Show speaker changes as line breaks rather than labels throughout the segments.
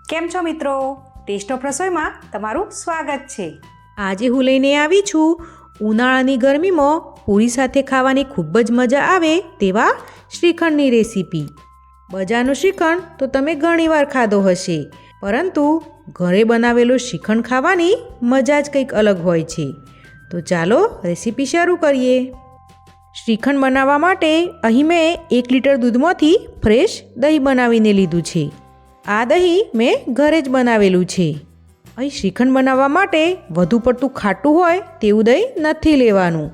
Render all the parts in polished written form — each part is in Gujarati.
કેમ છો મિત્રો? ટેસ્ટ ઓફ રસોઈમાં તમારું સ્વાગત છે।
આજે હું લઈને આવી છું ઉનાળાની ગરમીમાં પૂરી સાથે ખાવાની ખૂબ જ મજા આવે તેવા શ્રીખંડની રેસીપી। બજારનું શ્રીખંડ તો તમે ઘણીવાર ખાધો હશે, પરંતુ ઘરે બનાવેલું શ્રીખંડ ખાવાની મજા જ કંઈક અલગ હોય છે। તો ચાલો રેસીપી શરૂ કરીએ। શ્રીખંડ બનાવવા માટે અહીં મેં 1 લીટર દૂધમાંથી ફ્રેશ દહીં બનાવીને લીધું છે। આ દહીં મેં ઘરે જ બનાવેલું છે। અહીં શ્રીખંડ બનાવવા માટે વધુ પડતું ખાટું હોય તેવું દહીં નથી લેવાનું।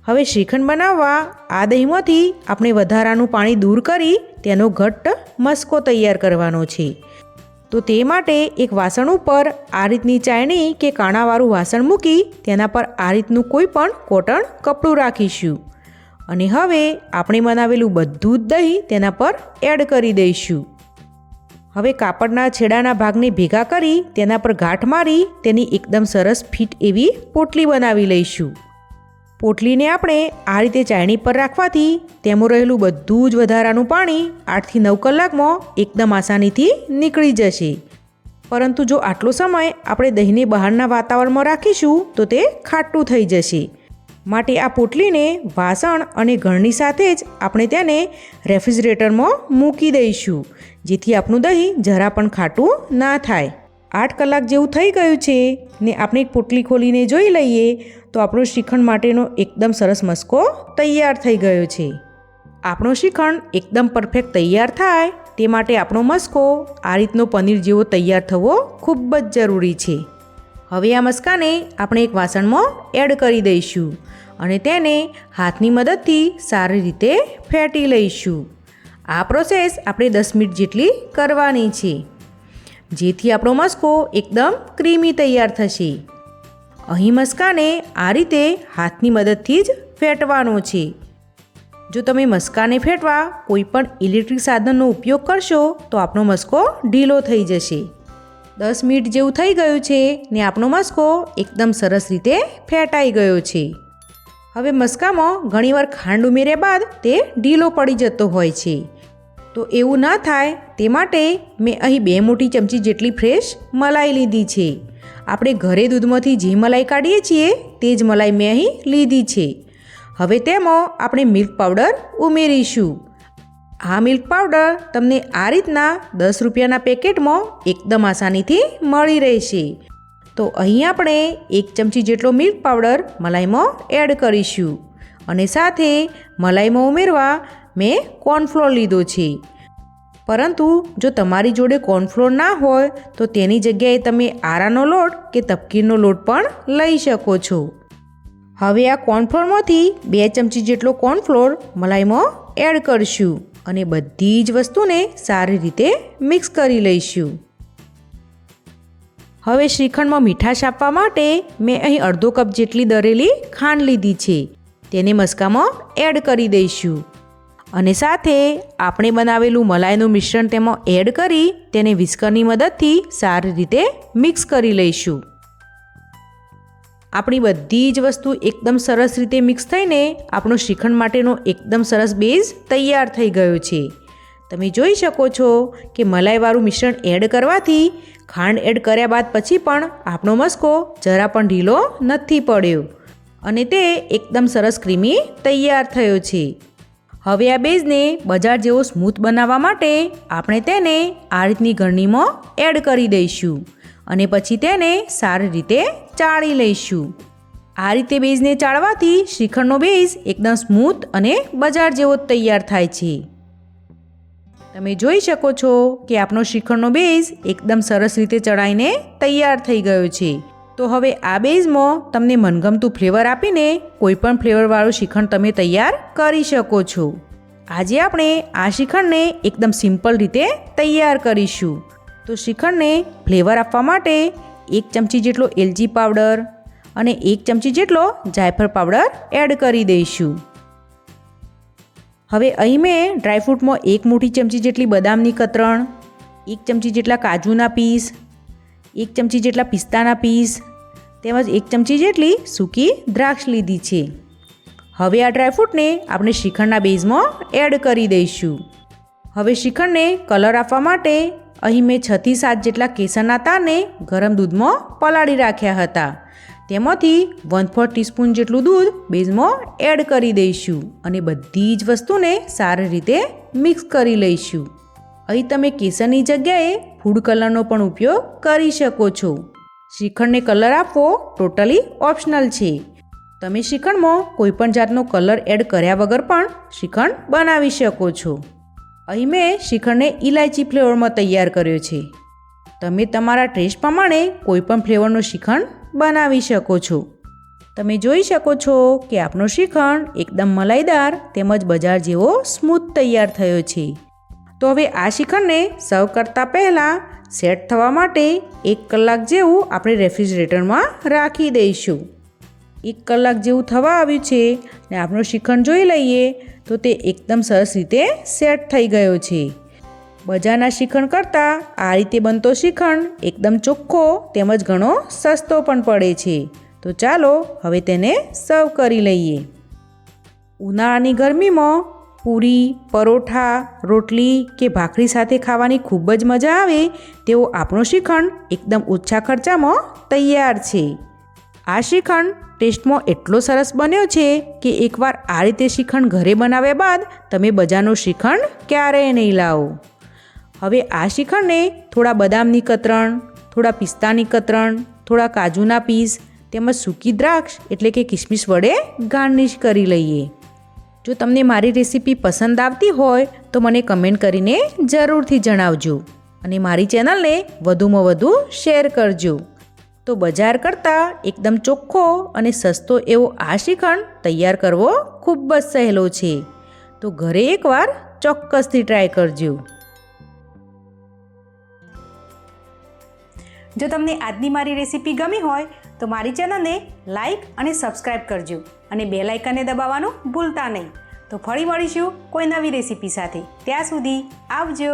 હવે શ્રીખંડ બનાવવા આ દહીંમાંથી આપણે વધારાનું પાણી દૂર કરી તેનો ઘટ્ટ મસ્કો તૈયાર કરવાનો છે। તો તે માટે એક વાસણ ઉપર આ રીતની ચાયણી કે કાણાવાળું વાસણ મૂકી તેના પર આ રીતનું કોઈ પણ કોટન કપડું રાખીશું અને હવે આપણે બનાવેલું બધું જ દહીં તેના પર એડ કરી દઈશું। હવે કાપડના છેડાના ભાગને ભેગા કરી તેના પર ગાંઠ મારી તેની એકદમ સરસ ફિટ એવી પોટલી બનાવી લઈશું। પોટલીને આપણે આ રીતે ચાયણી પર રાખવાથી તેમાં રહેલું બધું જ વધારાનું પાણી 8 થી 9 કલાકમાં એકદમ આસાનીથી નીકળી જશે। પરંતુ જો આટલો સમય આપણે દહીંને બહારના વાતાવરણમાં રાખીશું તો તે ખાટું થઈ જશે। માટે આ પોટલીને વાસણ અને ઘરની સાથે જ આપણે તેને રેફ્રિજરેટરમાં મૂકી દઈશું, જેથી આપણું દહીં જરા પણ ખાટું ના થાય। 8 કલાક જેવું થઈ ગયું છે ને આપણે એક પોટલી ખોલીને જોઈ લઈએ તો આપણો શ્રીખંડ માટેનો એકદમ સરસ મસ્કો તૈયાર થઈ ગયો છે। આપણો શ્રીખંડ એકદમ પરફેક્ટ તૈયાર થાય તે માટે આપણો મસ્કો આ રીતનો પનીર જેવો તૈયાર થવો ખૂબ જ જરૂરી છે। હવે આ મસ્કાને આપણે એક વાસણમાં એડ કરી દઈશું અને તેને હાથની મદદથી સારી રીતે ફેટી લઈશું। આ પ્રોસેસ આપણે 10 મિનિટ જેટલી કરવાની છે, જેથી આપણો મસ્કો એકદમ ક્રીમી તૈયાર થશે। અહીં મસ્કાને આ રીતે હાથની મદદથી જ ફેટવાનો છે। જો તમે મસ્કાને ફેટવા કોઈ પણ ઇલેક્ટ્રિક સાધનનો ઉપયોગ કરશો તો આપણો મસ્કો ઢીલો થઈ જશે। 10 મિનિટ જેવું થઈ ગયું છે ને આપણો મસ્કો એકદમ સરસ રીતે ફેટાઈ ગયો છે। હવે મસ્કામાં ઘણીવાર ખાંડ ઉમેર્યા બાદ તે ઢીલો પડી જતો હોય છે, તો એવું ના થાય તે માટે મેં અહીં 2 મોટી ચમચી જેટલી ફ્રેશ મલાઈ લીધી છે। આપણે ઘરે દૂધમાંથી જે મલાઈ કાઢીએ છીએ તે જ મલાઈ મેં અહીં લીધી છે। હવે તેમાં આપણે મિલ્ક પાવડર ઉમેરીશું। આ મિલ્ક પાવડર તમને આ રીતના 10 રૂપિયાના પેકેટમાં એકદમ આસાનીથી મળી રહેશે। તો અહીં આપણે 1 ચમચી જેટલો મિલ્ક પાવડર મલાઈમાં એડ કરીશું અને સાથે મલાઈમાં ઉમેરવા મેં કોર્નફ્લોર લીધો છે। પરંતુ જો તમારી જોડે કોર્નફ્લોર ના હોય તો તેની જગ્યાએ તમે આરાનો લોટ કે તપકીરનો લોટ પણ લઈ શકો છો। હવે આ કોર્નફ્લોરમાંથી 2 ચમચી જેટલો કોર્નફ્લોર મલાઈમાં એડ કરીશું અને બધી જ વસ્તુને સારી રીતે મિક્સ કરી લઈશું। હવે શ્રીખંડમાં મીઠાશ આપવા માટે મેં અહીં અડધો કપ જેટલી દળેલી ખાંડ લીધી છે, તેને મસ્કામાં એડ કરી દઈશું અને સાથે આપણે બનાવેલું મલાઈનું મિશ્રણ તેમાં એડ કરી તેને વિસ્કરની મદદથી સારી રીતે મિક્સ કરી લઈશું। આપણી બધી જ વસ્તુ એકદમ સરસ રીતે મિક્સ થઈને આપણો શ્રીખંડ માટેનો એકદમ સરસ બેઝ તૈયાર થઈ ગયો છે। તમે જોઈ શકો છો કે મલાઈવાળું મિશ્રણ એડ કરવાથી ખાંડ એડ કર્યા બાદ પછી પણ આપણો મસ્કો જરા પણ ઢીલો નથી પડ્યો અને તે એકદમ સરસ ક્રીમી તૈયાર થયો છે। હવે આ બેઝને બજાર જેવો સ્મૂથ બનાવવા માટે આપણે તેને આ રીતની ગળણીમાં એડ કરી દઈશું અને પછી તેને સારી રીતે ચાળી લઈશું। આ રીતે બેઝને ચાળવાથી શ્રીખંડનો બેઝ એકદમ સ્મૂથ અને બજાર જેવો તૈયાર થાય છે। તમે જોઈ શકો છો કે આપણો શ્રીખંડનો બેઝ એકદમ સરસ રીતે ચડાઈને તૈયાર થઈ ગયો છે। તો હવે આ બેઝમાં તમને મનગમતું ફ્લેવર આપીને કોઈ પણ ફ્લેવરવાળું શ્રીખંડ તમે તૈયાર કરી શકો છો। આજે આપણે આ શ્રીખંડને એકદમ સિમ્પલ રીતે તૈયાર કરીશું। તો શ્રીખંડને ફ્લેવર આપવા માટે 1 ચમચી જેટલો એલચી પાવડર અને 1 ચમચી જેટલો જાયફળ પાવડર એડ કરી દઈશું। હવે અહીં મેં ડ્રાયફ્રૂટમાં 1 મોટી ચમચી જેટલી બદામની કતરણ, 1 ચમચી જેટલા કાજુના પીસ, 1 ચમચી જેટલા પિસ્તાના પીસ તેમજ 1 ચમચી જેટલી સૂકી દ્રાક્ષ લીધી છે। હવે આ ડ્રાયફ્રૂટને આપણે શ્રીખંડના બેઝમાં એડ કરી દઈશું। હવે શ્રીખંડને કલર આપવા માટે અહીં મેં 6 થી 7 જેટલા કેસરના તારને ગરમ દૂધમાં પલાળી રાખ્યા હતા. તેમાંથી 1/4 ટીસ્પૂન જેટલું દૂધ બેઝમાં એડ કરી દઈશું અને બધી જ વસ્તુને સારી રીતે મિક્સ કરી લઈશું. અહીં તમે કેસરની જગ્યાએ ફૂડ કલરનો પણ ઉપયોગ કરી શકો છો. શ્રીખંડને કલર આપવો ટોટલી ઓપ્શનલ છે. તમે શ્રીખંડમાં કોઈપણ જાતનો કલર એડ કર્યા વગર પણ શ્રીખંડ બનાવી શકો છો. અહીં મેં શ્રીખંડને ઇલાયચી ફ્લેવરમાં તૈયાર કર્યો છે. તમે તમારા ટેસ્ટ પ્રમાણે કોઈપણ ફ્લેવરનો શ્રીખંડ બનાવી શકો છો. તમે જોઈ શકો છો કે આપણો શ્રીખંડ એકદમ મલાઈદાર તેમજ બજાર જેવો સ્મૂથ તૈયાર થયો છે. તો હવે આ શ્રીખંડને સર્વ કરતાં પહેલાં સેટ થવા માટે 1 કલાક જેવું આપણે રેફ્રિજરેટરમાં રાખી દઈશું. 1 કલાક જેવું થવા આવ્યું છે ને આપણો શ્રીખંડ જોઈ લઈએ તો તે એકદમ સરસ રીતે સેટ થઈ ગયો છે. બજારના શ્રીખંડ કરતાં આ રીતે બનતો શ્રીખંડ એકદમ ચોખ્ખો તેમજ ઘણો સસ્તો પણ પડે છે. તો ચાલો હવે તેને સર્વ કરી લઈએ. ઉનાળાની ગરમીમાં પૂરી, પરોઠા, રોટલી કે ભાખરી સાથે ખાવાની ખૂબ જ મજા આવે તેવો આપણો શ્રીખંડ એકદમ ઓછા ખર્ચામાં તૈયાર છે. આ શ્રીખંડ ટેસ્ટમાં એટલો સરસ બન્યો છે કે એકવાર આ રીતે શ્રીખંડ ઘરે બનાવ્યા બાદ તમે બજારનો શ્રીખંડ ક્યારેય નહીં લાવો. હવે આ શ્રીખંડને થોડા બદામની કતરણ, થોડા પિસ્તાની કતરણ, થોડા કાજુના પીસ તેમજ સૂકી દ્રાક્ષ એટલે કે કિસમિસ વડે ગાર્નિશ કરી લઈએ. જો તમને મારી રેસીપી પસંદ આવતી હોય તો મને કમેન્ટ કરીને જરૂરથી જણાવજો અને મારી ચેનલને વધુમાં વધુ શેર કરજો. તો બજાર કરતાં એકદમ ચોખ્ખો અને સસ્તો એવો આ શ્રીખંડ તૈયાર કરવો ખૂબ જ સહેલો છે. તો ઘરે એકવાર ચોક્કસથી ટ્રાય કરજો.
જો તમને આજની મારી રેસીપી ગમી હોય તો મારી ચેનલને લાઈક અને સબસ્ક્રાઈબ કરજો અને બેલ આઇકનને દબાવવાનું ભૂલતા નહીં. તો ફરી મળીશું કોઈ નવી રેસીપી સાથે. ત્યાં સુધી આવજો.